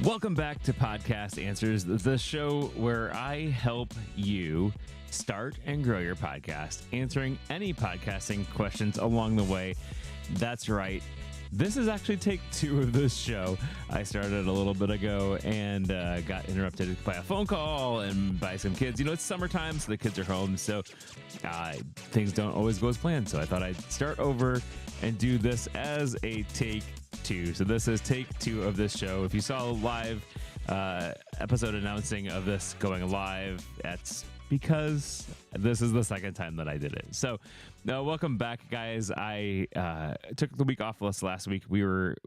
Welcome back to Podcast Answers, the show where I help you start and grow your podcast, answering any podcasting questions along the way. That's right. This is actually take 2 of this show. I started a little bit ago and got interrupted by a phone call and by some kids. You know, it's summertime, so the kids are home, so things don't always go as planned. So I thought I'd start over and do this as a take 2. So this is take 2 of this show. If you saw a live episode announcing of this going live, that's because this is the second time that I did it. So welcome back, guys. I took the week off last week. We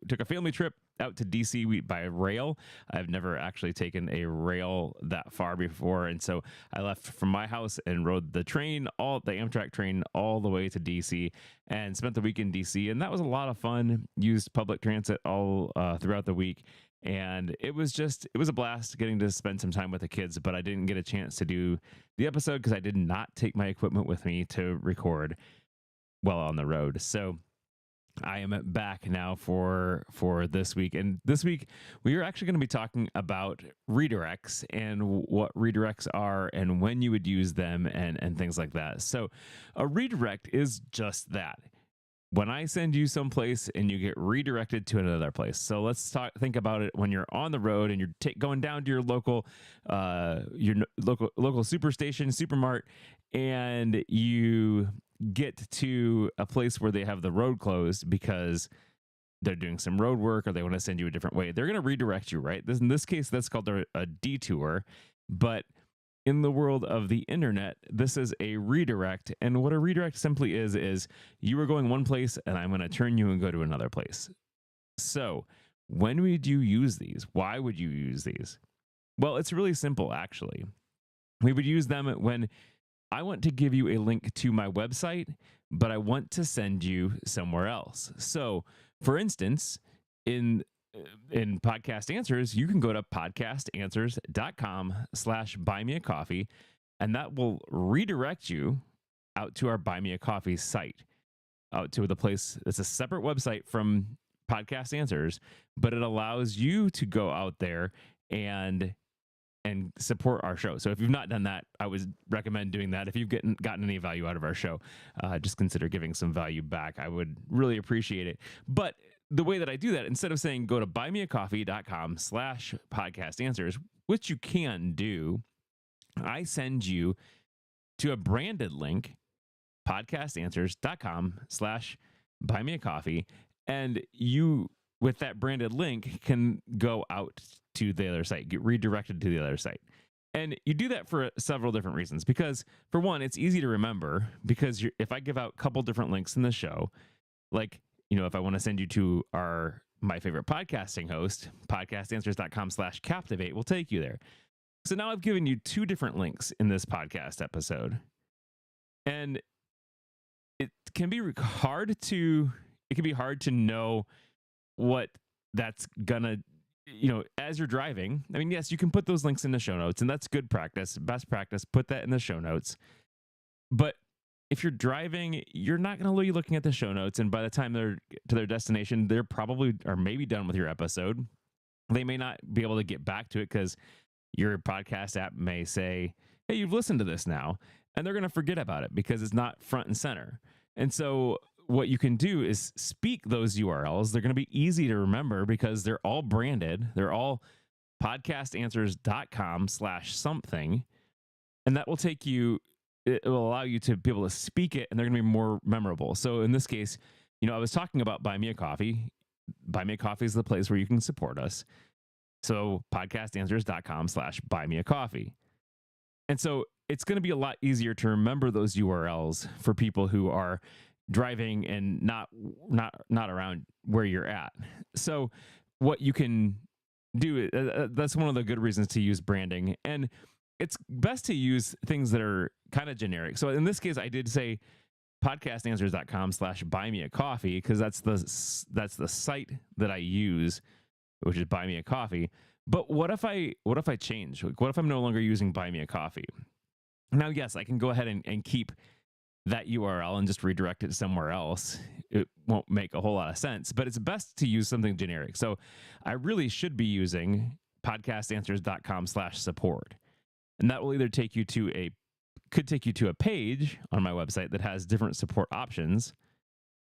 took a family trip out to DC by rail. I've never actually taken a rail that far before, and so I left from my house and rode the Amtrak train all the way to DC and spent the week in DC, and that was a lot of fun. Used public transit all throughout the week. And it was a blast getting to spend some time with the kids, but I didn't get a chance to do the episode because I did not take my equipment with me to record while on the road. So I am back now for this week. And this week, we are actually going to be talking about redirects and what redirects are and when you would use them and things like that. So a redirect is just that. When I send you someplace and you get redirected to another place. So let's think about it when you're on the road and you're going down to your local superstation, supermart, and you get to a place where they have the road closed because they're doing some road work or they want to send you a different way. They're going to redirect you, right? In this case, that's called a detour. But in the world of the internet, this is a redirect. And what a redirect simply is you are going one place and I'm going to turn you and go to another place. So when would you use these? Why would you use these? Well, it's really simple, actually. We would use them when I want to give you a link to my website, but I want to send you somewhere else. So for instance, in Podcast Answers, you can go to podcastanswers.com/buymeacoffee, and that will redirect you out to our Buy Me a Coffee site, out to the place. It's a separate website from Podcast Answers, but it allows you to go out there and support our show. So if you've not done that, I would recommend doing that. If you've gotten any value out of our show, just consider giving some value back. I would really appreciate it. But the way that I do that, instead of saying go to buymeacoffee.com/podcastanswers, which you can do, I send you to a branded link, podcastanswers.com/buymeacoffee, and you, with that branded link, can go out to the other site, get redirected to the other site. And you do that for several different reasons. Because for one, it's easy to remember because if I give out a couple different links in the show, like, if I want to send you to my favorite podcasting host, podcastanswers.com/captivate will take you there. So now I've given you 2 different links in this podcast episode. And it can be hard to know what that's gonna, as you're driving. I mean, yes, you can put those links in the show notes, and that's good practice, best practice, put that in the show notes. But if you're driving, you're not going to be looking at the show notes, and by the time they're to their destination, they're probably or maybe done with your episode. They may not be able to get back to it because your podcast app may say, hey, you've listened to this now, and they're going to forget about it because it's not front and center. And so what you can do is speak those URLs. They're going to be easy to remember because they're all branded. They're all podcastanswers.com/something, and that will take you. It will allow you to be able to speak it, and they're going to be more memorable. So in this case, I was talking about Buy Me a Coffee. Buy Me a Coffee is the place where you can support us. So podcastanswers.com/buymeacoffee. And so it's going to be a lot easier to remember those URLs for people who are driving and not around where you're at. So what you can do, that's one of the good reasons to use branding. And it's best to use things that are kind of generic. So in this case, I did say podcastanswers.com/buymeacoffee because that's the site that I use, which is Buy Me a Coffee. But what if I change? What if I'm no longer using Buy Me a Coffee? Now, yes, I can go ahead and keep that URL and just redirect it somewhere else. It won't make a whole lot of sense, but it's best to use something generic. So I really should be using podcastanswers.com/support. And that will either take you to a page on my website that has different support options,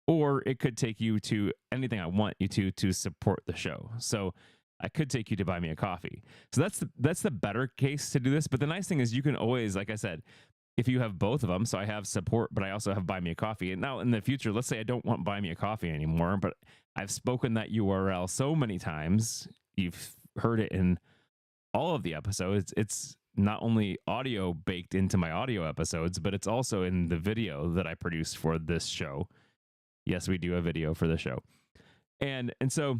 or it could take you to anything I want you to support the show. So I could take you to buy me a coffee. So that's the better case to do this. But the nice thing is you can always, like I said, if you have both of them, so I have support, but I also have buy me a coffee. And now in the future, let's say I don't want buy me a coffee anymore, but I've spoken that URL so many times. You've heard it in all of the episodes. It's not only audio baked into my audio episodes, but it's also in the video that I produce for this show. Yes, we do a video for the show. And so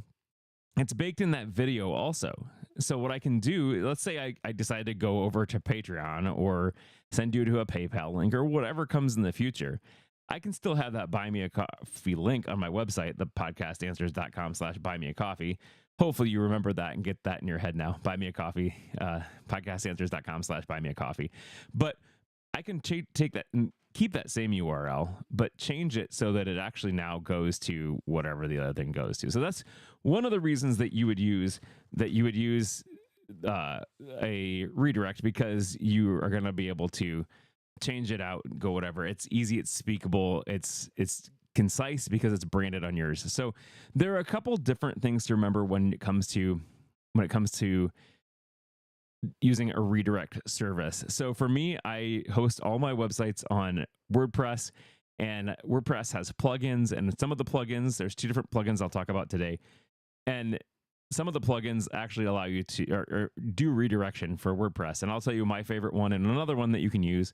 it's baked in that video also. So what I can do, let's say I decide to go over to Patreon or send you to a PayPal link or whatever comes in the future. I can still have that buy me a coffee link on my website, the podcastanswers.com/buymeacoffee. Hopefully you remember that and get that in your head now. Buy me a coffee, podcastanswers.com/buymeacoffee. But I can take that and keep that same URL, but change it so that it actually now goes to whatever the other thing goes to. So that's one of the reasons that you would use a redirect, because you are going to be able to change it out, go whatever. It's easy, it's speakable, it's concise because it's branded on yours. So there are a couple different things to remember when it comes to using a redirect service. So for me, I host all my websites on WordPress, and WordPress has plugins, and some of the plugins, there's 2 different plugins I'll talk about today. And some of the plugins actually allow you to or do redirection for WordPress. And I'll tell you my favorite one and another one that you can use.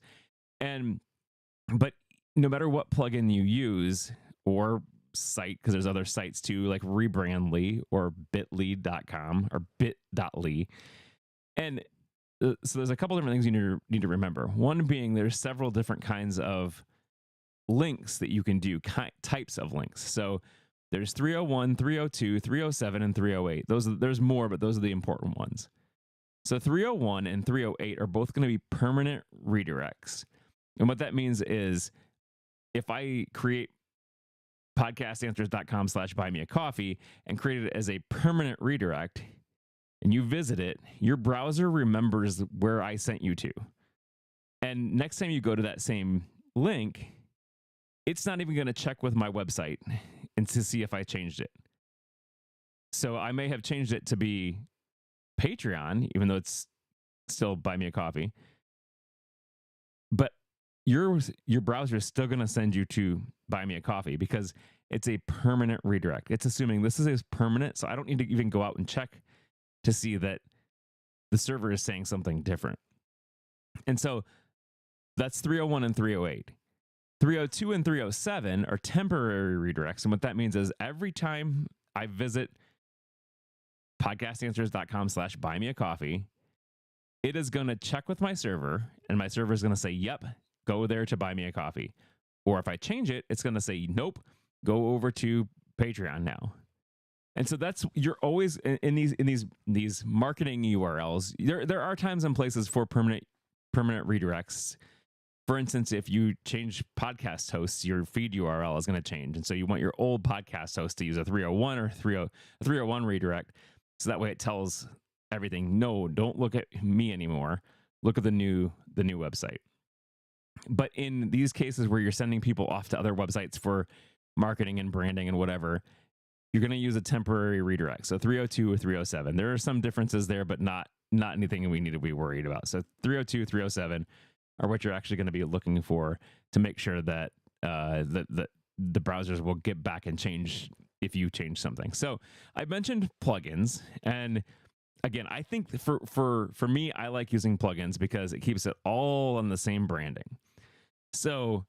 But no matter what plugin you use or site, because there's other sites too, like Rebrandly or bit.ly.com or bit.ly. And so there's a couple different things you need to remember. One being there's several different kinds of links that you can do, types of links. So there's 301, 302, 307, and 308. There's more, but those are the important ones. So 301 and 308 are both going to be permanent redirects. And what that means is if I create podcastanswers.com/buymeacoffee and create it as a permanent redirect, and you visit it, your browser remembers where I sent you to. And next time you go to that same link, it's not even going to check with my website and to see if I changed it. So I may have changed it to be Patreon, even though it's still buy me a coffee. But your browser is still going to send you to buy me a coffee because it's a permanent redirect. It's assuming this is permanent, so I don't need to even go out and check to see that the server is saying something different. And so that's 301 and 308. 302 and 307 are temporary redirects. And what that means is every time I visit podcastanswers.com/buymeacoffee, it is going to check with my server, and my server is going to say, yep, go there to buy me a coffee. Or if I change it, it's going to say, nope, go over to Patreon now. And so you're always in these marketing URLs. There are times and places for permanent redirects. For instance, if you change podcast hosts, your feed URL is going to change. And so you want your old podcast host to use a 301 or 301 redirect. So that way it tells everything, no, don't look at me anymore. Look at the new website. But in these cases where you're sending people off to other websites for marketing and branding and whatever, you're going to use a temporary redirect. So 302 or 307. There are some differences there, but not anything we need to be worried about. So 302, 307 are what you're actually going to be looking for to make sure that the browsers will get back and change if you change something. So I mentioned plugins, and again, I think for me, I like using plugins because it keeps it all on the same branding. So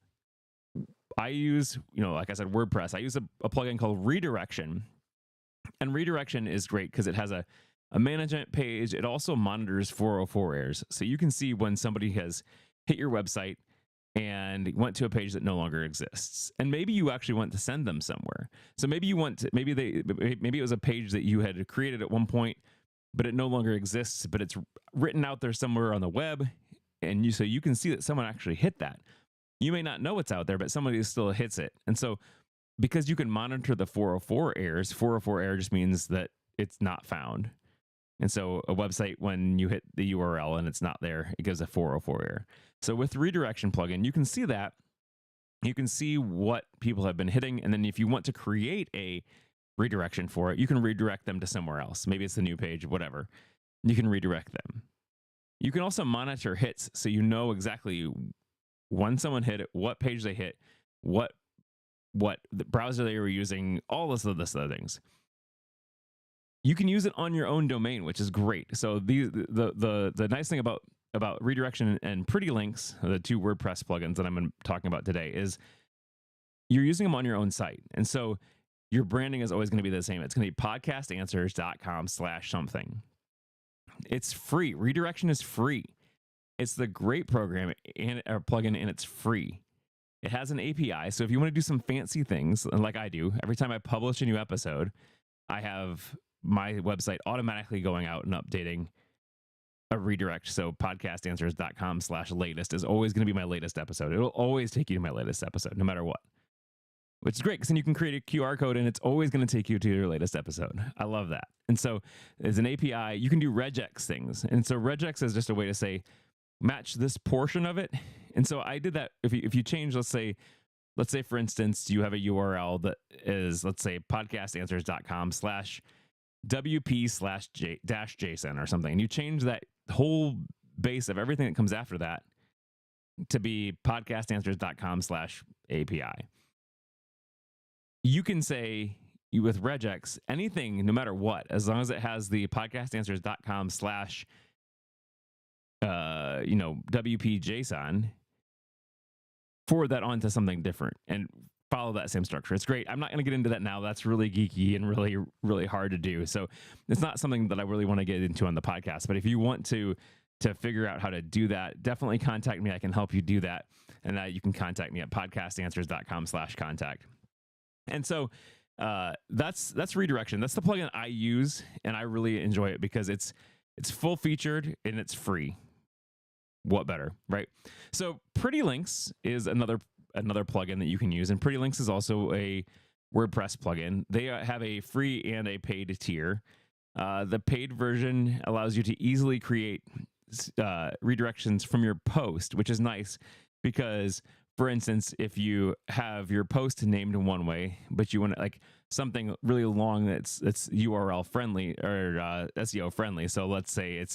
I use, like I said, WordPress. I use a plugin called Redirection. And Redirection is great because it has a management page. It also monitors 404 errors. So you can see when somebody has hit your website and went to a page that no longer exists. And maybe you actually want to send them somewhere. So maybe maybe it was a page that you had created at one point, but it no longer exists, but it's written out there somewhere on the web. And so you can see that someone actually hit that. You may not know it's out there, but somebody still hits it. And so because you can monitor the 404 errors, 404 error just means that it's not found. And so a website, when you hit the URL and it's not there, it gives a 404 error. So with redirection plugin, you can see that. You can see what people have been hitting. And then if you want to create a redirection for it, you can redirect them to somewhere else. Maybe it's the new page, whatever. You can redirect them. You can also monitor hits, so you know exactly when someone hit it, what page they hit, what the browser they were using, all this other things. You can use it on your own domain, which is great. So the nice thing about redirection and Pretty Links, the two WordPress plugins that I'm talking about today, is you're using them on your own site. And so your branding is always going to be the same. It's going to be podcastanswers.com/something. It's free. Redirection is free. It's the great program or plugin, and it's free. It has an API. So if you want to do some fancy things, like I do, every time I publish a new episode, I have my website automatically going out and updating a redirect. So podcastanswers.com/latest is always going to be my latest episode. It'll always take you to my latest episode, no matter what. Which is great, because then you can create a QR code and it's always going to take you to your latest episode. I love that. And so as an API, you can do regex things. And so regex is just a way to say, match this portion of it. And so I did that. If you change, let's say, for instance, you have a URL that is, let's say, podcastanswers.com/WP/-JSON or something. And you change that whole base of everything that comes after that to be podcastanswers.com/API. You can say with regex anything, no matter what, as long as it has the podcastanswers.com/WP/JSON, forward that onto something different and follow that same structure. It's great. I'm not going to get into that now. That's really geeky and really, really hard to do. So it's not something that I really want to get into on the podcast. But if you want to figure out how to do that, definitely contact me. I can help you do that. And you can contact me at podcastanswers.com/contact. And so that's redirection. That's the plugin I use, and I really enjoy it because it's full featured and it's free. What better, right? So Pretty Links is another plugin that you can use, and Pretty Links is also a WordPress plugin. They have a free and a paid tier. The paid version allows you to easily create redirections from your post, which is nice because, for instance, if you have your post named in one way, but you want like something really long that's URL friendly or SEO friendly. So let's say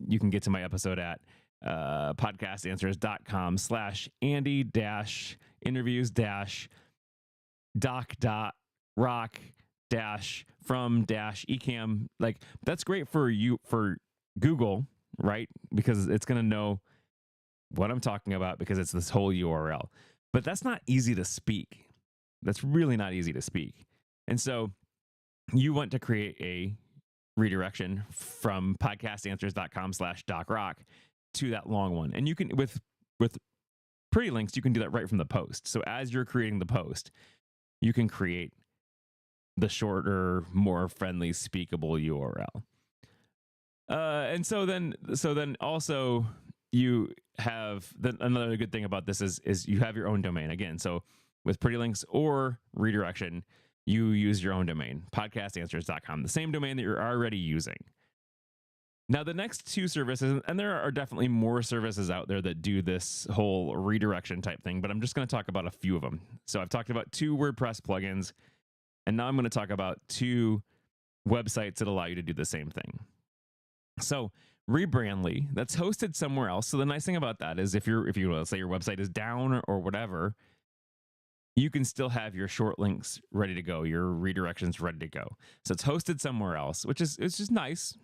you can get to my episode at podcastanswers.com/andy-interviews-doc.rock-from-ecam. Like, that's great for Google, right? Because it's going to know what I'm talking about because it's this whole URL. But that's not easy to speak. That's really not easy to speak. And so you want to create a redirection from podcastanswers.com/docrock to that long one. And you can, with Pretty Links, you can do that right from the post. So as you're creating the post, you can create the shorter, more friendly, speakable URL. And so then also you have another good thing about this is you have your own domain again. So with Pretty Links or redirection, you use your own domain, podcastanswers.com, the same domain that you're already using. Now, the next two services, and there are definitely more services out there that do this whole redirection type thing, but I'm just going to talk about a few of them. So I've talked about two WordPress plugins, and now I'm going to talk about two websites that allow you to do the same thing. So Rebrandly, that's hosted somewhere else. So the nice thing about that is if you let's say your website is down or whatever, you can still have your short links ready to go, your redirections ready to go. So it's hosted somewhere else, it's just nice.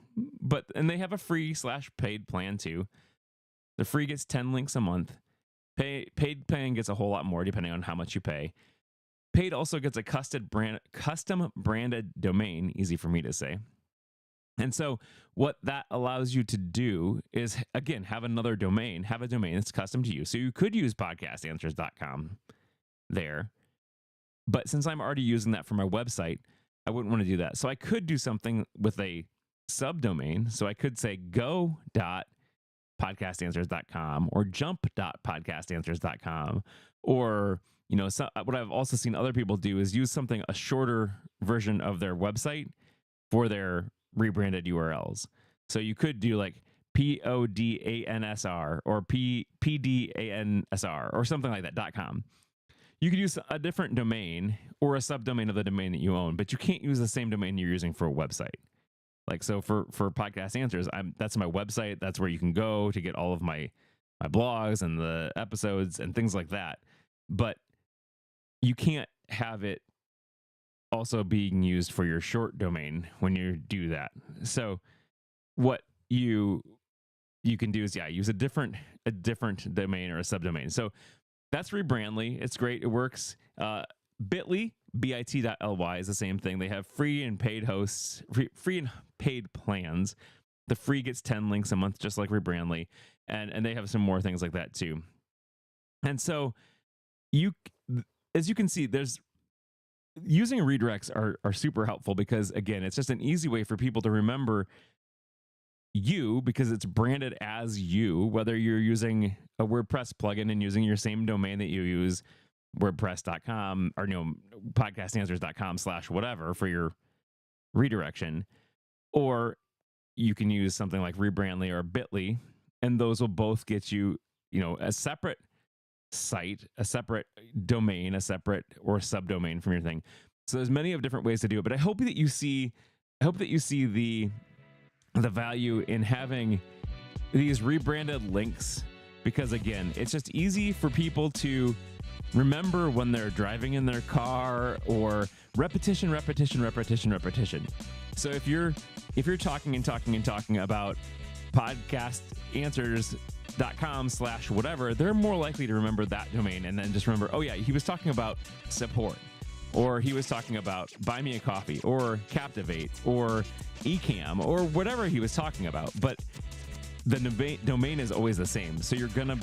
And they have a free/paid plan too. The free gets 10 links a month. Paid plan gets a whole lot more depending on how much you pay. Paid also gets a custom branded domain, easy for me to say. And so what that allows you to do is, again, have a domain that's custom to you. So you could use podcastanswers.com there. But since I'm already using that for my website, I wouldn't want to do that. So I could do something with a subdomain. So I could say go.podcastanswers.com or jump.podcastanswers.com. Or, what I've also seen other people do is use a shorter version of their website for their rebranded URLs. So you could do like PODANSR or PDANSR or something like that, .com. You could use a different domain or a subdomain of the domain that you own, but you can't use the same domain you're using for a website. Like, so for Podcast Answers, that's my website. That's where you can go to get all of my blogs and the episodes and things like that. But you can't have it also being used for your short domain when you do that. So what you can do is, use a different domain or a subdomain. So that's Rebrandly. It's great. It works. Bitly, bit.ly is the same thing. They have free and paid hosts, free and paid plans. The free gets 10 links a month, just like Rebrandly. And they have some more things like that too. And so as you can see, using redirects are super helpful because, again, it's just an easy way for people to remember you because it's branded as you, whether you're using a WordPress plugin and using your same domain that you use, WordPress.com or podcastanswers.com/whatever for your redirection, or you can use something like Rebrandly or Bitly, and those will both get you, a separate site, a separate domain, a separate or subdomain from your thing. So there's many of different ways to do it, but I hope that you see the value in having these rebranded links because, again, it's just easy for people to remember when they're driving in their car, or repetition. So if you're talking about podcastanswers.com/whatever, they're more likely to remember that domain and then just remember, oh yeah, he was talking about support, or he was talking about Buy Me a Coffee or Captivate or Ecamm or whatever he was talking about. But the domain is always the same. So it's gonna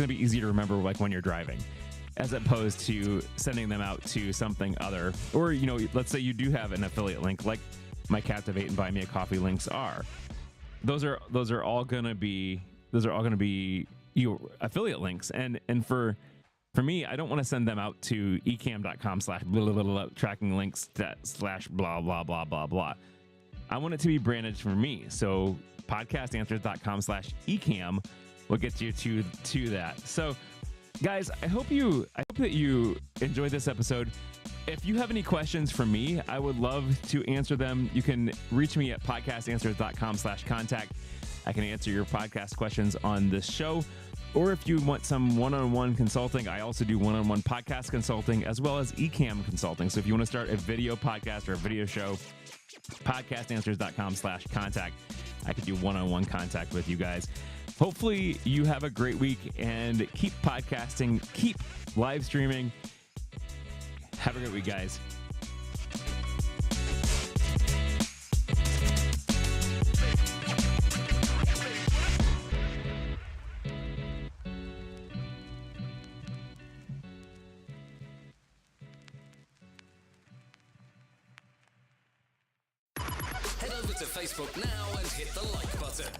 be easy to remember, like when you're driving, as opposed to sending them out to something other. Or, let's say you do have an affiliate link like my Captivate and Buy Me a Coffee links are. Those are all gonna be affiliate links. And for me, I don't want to send them out to ecamm.com/tracking links /blah blah blah blah blah. I want it to be branded for me. So podcastanswers.com/ecamm will get you to that. So guys, I hope that you enjoyed this episode. If you have any questions for me, I would love to answer them. You can reach me at podcastanswers.com/contact. I can answer your podcast questions on this show. Or if you want some one-on-one consulting, I also do one-on-one podcast consulting as well as Ecamm consulting. So if you want to start a video podcast or a video show, podcastanswers.com/contact. I can do one-on-one contact with you guys. Hopefully you have a great week and keep podcasting, keep live streaming. Have a great week, guys. Head over to Facebook now and hit the like button.